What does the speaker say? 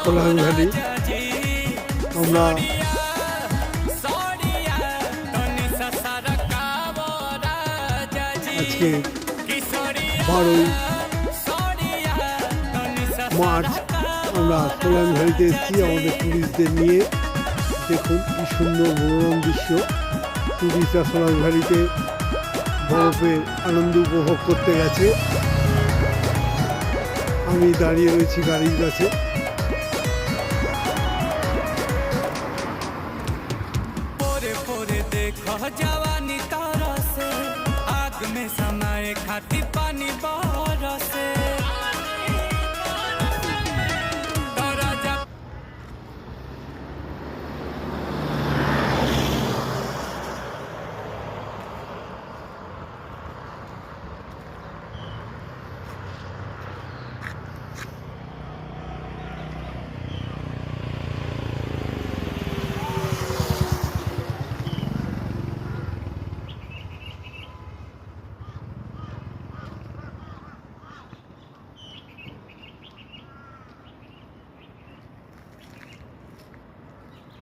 Solang valley. আমরা আজকে 12ই March আমরা সোলাং ভ্যালিতে এসেছি আমাদের ট্যুরিস্টদের নিয়ে। দেখুন কি সুন্দর মনোরম দৃশ্য। ট্যুরিস্টরা সোলাং ভ্যালিতে বরফের আনন্দ উপভোগ করতে গেছে। আমি দাঁড়িয়ে রয়েছি গাড়ির কাছে। जवानी तारा से आग में समय खाती पानी बहा